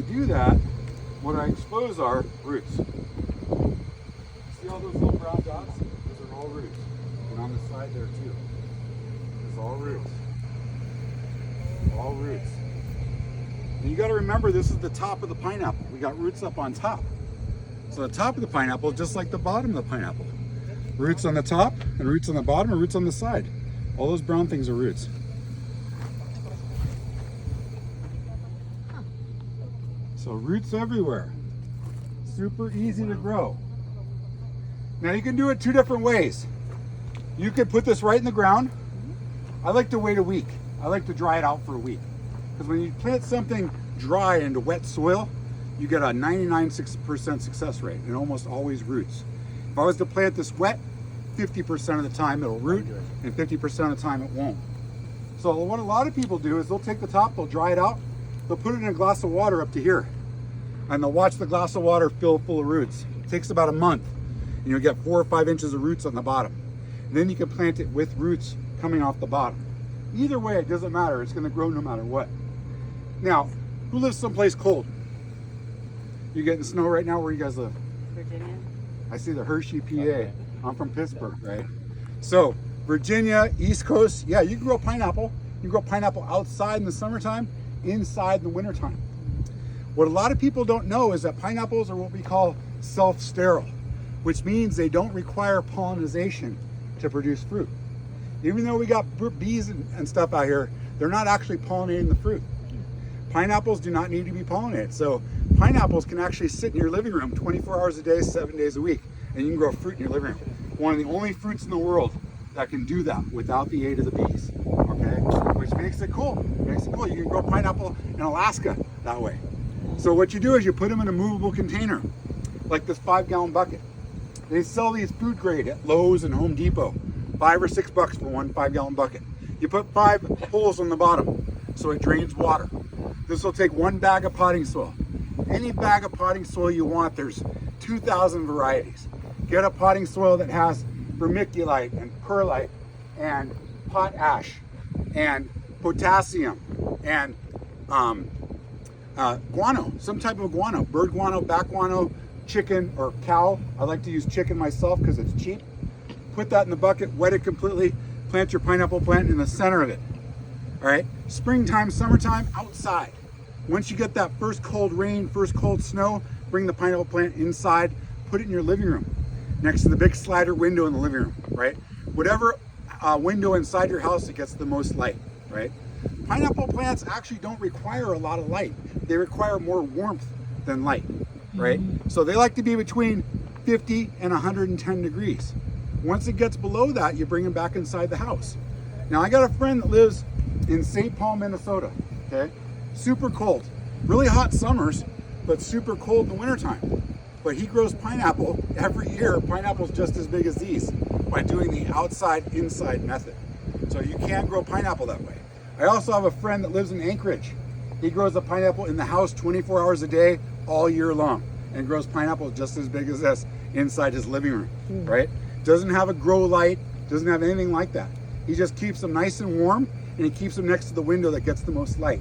do that, what I expose are roots. See all those little brown dots? Those are all roots. And on the side there too. There's all roots. All roots. And you got to remember, this is the top of the pineapple. We got roots up on top. So the top of the pineapple, just like the bottom of the pineapple. Roots on the top and roots on the bottom, or roots on the side. All those brown things are roots. So roots everywhere. Super easy to grow. Now you can do it two different ways. You could put this right in the ground. I like to wait a week. I like to dry it out for a week. Because when you plant something dry into wet soil, you get a 99% success rate, and almost always roots. If I was to plant this wet, 50% of the time it'll root, and 50% of the time it won't. So what a lot of people do is they'll take the top, they'll dry it out, they'll put it in a glass of water up to here, and they'll watch the glass of water fill full of roots. It takes about a month, and you'll get 4 or 5 inches of roots on the bottom. And then you can plant it with roots coming off the bottom. Either way, it doesn't matter. It's gonna grow no matter what. Now, who lives someplace cold? You getting snow right now? Where you guys live? Virginia. I see the Hershey, PA. I'm from Pittsburgh, right? So, Virginia, East Coast, yeah, you can grow pineapple. You can grow pineapple outside in the summertime, inside in the wintertime. What a lot of people don't know is that pineapples are what we call self-sterile, which means they don't require pollination to produce fruit. Even though we got bees and stuff out here, they're not actually pollinating the fruit. Pineapples do not need to be pollinated. So pineapples can actually sit in your living room 24 hours a day, 7 days a week, and you can grow fruit in your living room. One of the only fruits in the world that can do that without the aid of the bees, okay? Which makes it cool. Makes it cool. You can grow pineapple in Alaska that way. So what you do is you put them in a movable container, like this 5-gallon bucket. They sell these food grade at Lowe's and Home Depot, $5 or $6 for one 5-gallon bucket. You put 5 holes on the bottom so it drains water. This will take 1 bag of potting soil. Any bag of potting soil you want, there's 2,000 varieties. Get a potting soil that has vermiculite and perlite and potash and potassium and guano, some type of guano, bird guano, bat guano, chicken or cow. I like to use chicken myself because it's cheap. Put that in the bucket, wet it completely, plant your pineapple plant in the center of it. All right, springtime, summertime, outside. Once you get that first cold rain, first cold snow, bring the pineapple plant inside, put it in your living room, next to the big slider window in the living room, right? Whatever window inside your house that gets the most light, right? Pineapple plants actually don't require a lot of light. They require more warmth than light, right? So they like to be between 50 and 110 degrees. Once it gets below that, you bring them back inside the house. Now I got a friend that lives in St. Paul, Minnesota, okay? Super cold. Really hot summers, but super cold in the wintertime. But he grows pineapple every year. Pineapple's just as big as these by doing the outside-inside method. So you can grow pineapple that way. I also have a friend that lives in Anchorage. He grows a pineapple in the house 24 hours a day, all year long, and grows pineapple just as big as this inside his living room, right? Doesn't have a grow light, doesn't have anything like that. He just keeps them nice and warm, and he keeps them next to the window that gets the most light.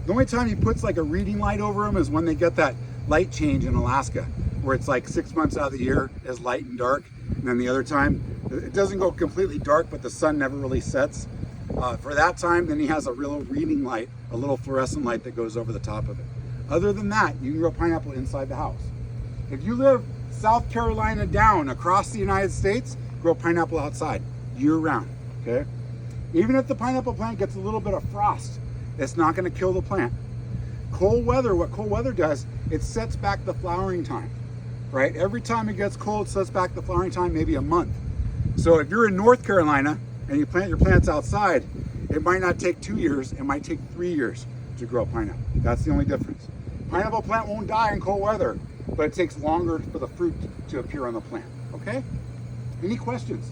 The only time he puts like a reading light over them is when they get that light change in Alaska, where it's like 6 months out of the year is light and dark, and then the other time it doesn't go completely dark, but the sun never really sets. For that time, then he has a real reading light, a little fluorescent light that goes over the top of it. Other than that, you can grow pineapple inside the house. If you live South Carolina down across the United States, grow pineapple outside year round, okay? Even if the pineapple plant gets a little bit of frost, it's not gonna kill the plant. Cold weather, what cold weather does, it sets back the flowering time, right? Every time it gets cold, it sets back the flowering time maybe a month. So if you're in North Carolina and you plant your plants outside, it might not take 2 years, it might take 3 years to grow pineapple. That's the only difference. Pineapple plant won't die in cold weather, but it takes longer for the fruit to appear on the plant, okay? Any questions?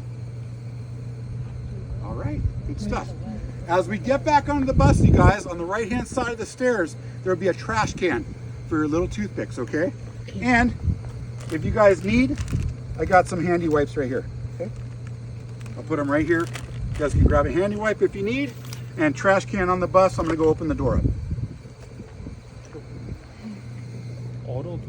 All right, good stuff. As we get back onto the bus, you guys, on the right-hand side of the stairs, there'll be a trash can for your little toothpicks, okay? And if you guys need, I got some handy wipes right here, okay? I'll put them right here. You guys can grab a handy wipe if you need. And trash can on the bus, I'm gonna go open the door up. 얼어도